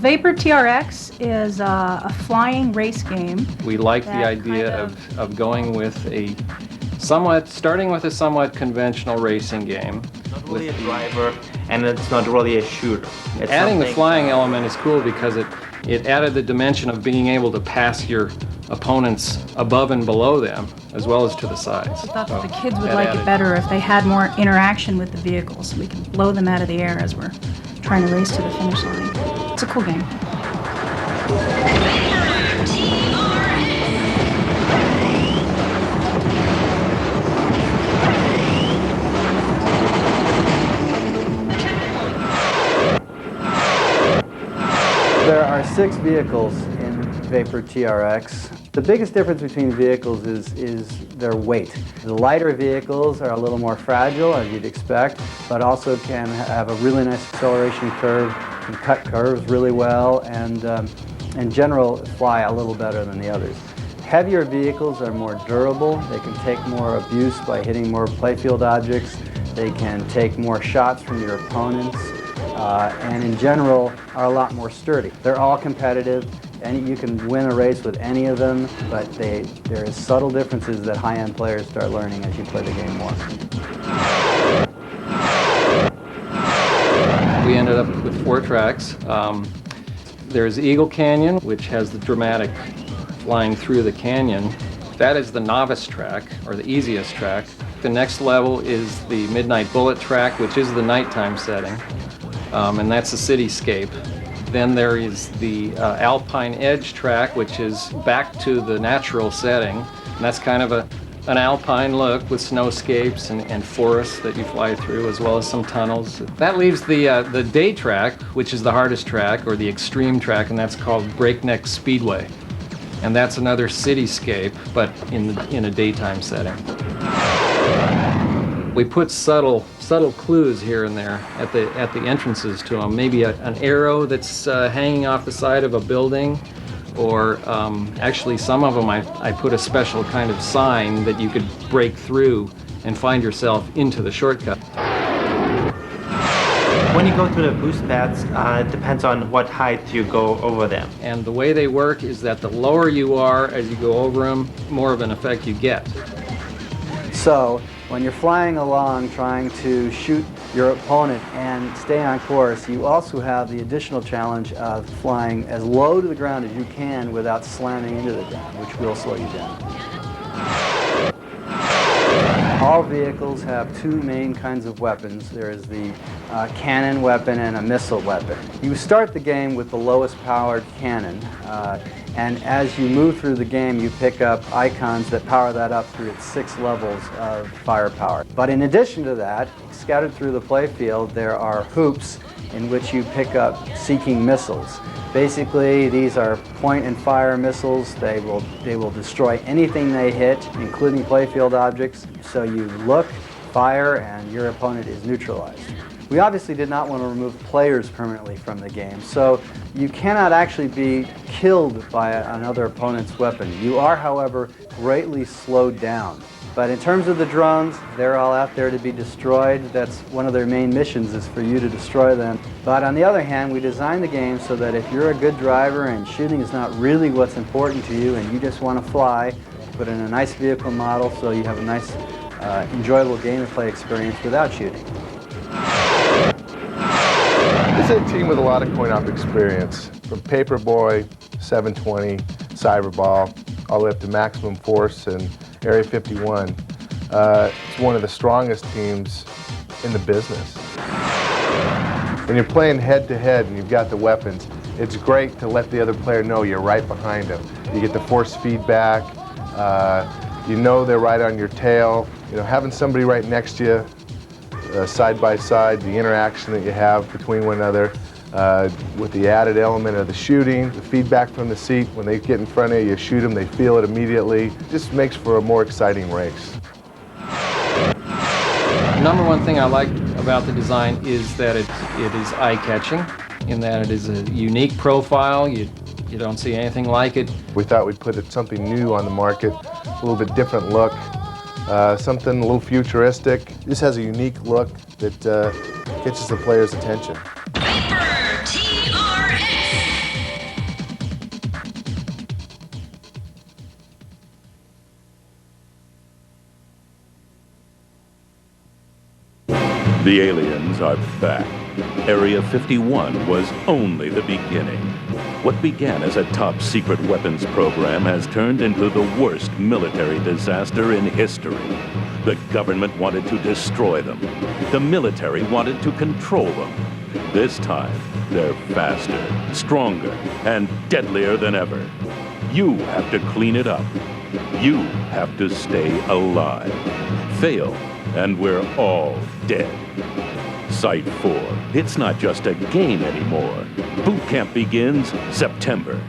Vapor TRX is a flying race game. We like the idea of going with starting with a somewhat conventional racing game. It's not really a driver, and it's not really a shooter. Adding the flying element is cool because it added the dimension of being able to pass your opponents above and below them, as well as to the sides. I thought that the kids would like it better if they had more interaction with the vehicles, so we can blow them out of the air as we're trying to race to the finish line. It's a cool game. There are 6 vehicles in Vapor TRX. The biggest difference between vehicles is their weight. The lighter vehicles are a little more fragile, as you'd expect, but also can have a really nice acceleration curve, can cut curves really well, and in general fly a little better than the others. Heavier vehicles are more durable. They can take more abuse by hitting more playfield objects. They can take more shots from your opponents. And in general are a lot more sturdy. They're all competitive, and you can win a race with any of them, but there is subtle differences that high-end players start learning as you play the game more. We ended up with 4 tracks. There's Eagle Canyon, which has the dramatic flying through the canyon. That is the novice track, or the easiest track. The next level is the Midnight Bullet track, which is the nighttime setting. And that's a cityscape. Then there is the Alpine Edge track, which is back to the natural setting. And that's kind of an alpine look with snowscapes and forests that you fly through, as well as some tunnels. That leaves the day track, which is the hardest track, or the extreme track, and that's called Breakneck Speedway. And that's another cityscape, but in a daytime setting. We put subtle clues here and there at the entrances to them. Maybe an arrow that's hanging off the side of a building, or actually some of them I put a special kind of sign that you could break through and find yourself into the shortcut. When you go to the boost pads, it depends on what height you go over them. And the way they work is that the lower you are as you go over them, more of an effect you get. So, when you're flying along trying to shoot your opponent and stay on course, you also have the additional challenge of flying as low to the ground as you can without slamming into the ground, which will slow you down. All vehicles have 2 main kinds of weapons. There is the cannon weapon and a missile weapon. You start the game with the lowest powered cannon, and as you move through the game, you pick up icons that power that up through its 6 levels of firepower. But in addition to that, scattered through the playfield, there are hoops in which you pick up seeking missiles. Basically, these are point-and-fire missiles. They will destroy anything they hit, including playfield objects. So you look, fire, and your opponent is neutralized. We obviously did not want to remove players permanently from the game, so you cannot actually be killed by another opponent's weapon. You are, however, greatly slowed down. But in terms of the drones, they're all out there to be destroyed. That's one of their main missions, is for you to destroy them. But on the other hand, we designed the game so that if you're a good driver and shooting is not really what's important to you and you just want to fly, put in a nice vehicle model so you have a nice, enjoyable gameplay experience without shooting. This is a team with a lot of coin-op experience, from Paperboy, 720, Cyberball, all the way up to Maximum Force and Area 51. It's one of the strongest teams in the business. When you're playing head-to-head and you've got the weapons, it's great to let the other player know you're right behind them. You get the force feedback, you know they're right on your tail. You know, having somebody right next to you, side by side, the interaction that you have between one another, with the added element of the shooting, the feedback from the seat. When they get in front of you, you shoot them, they feel it immediately. It just makes for a more exciting race. Number one thing I like about the design is that it is eye-catching, in that it is a unique profile. You don't see anything like it. We thought we'd put something new on the market, a little bit different look, something a little futuristic. This has a unique look that catches the player's attention. Vapor TRX. The aliens are back. Area 51 was only the beginning. What began as a top-secret weapons program has turned into the worst military disaster in history. The government wanted to destroy them. The military wanted to control them. This time, they're faster, stronger, and deadlier than ever. You have to clean it up. You have to stay alive. Fail, and we're all dead. Site 4. It's not just a game anymore. Boot camp begins September.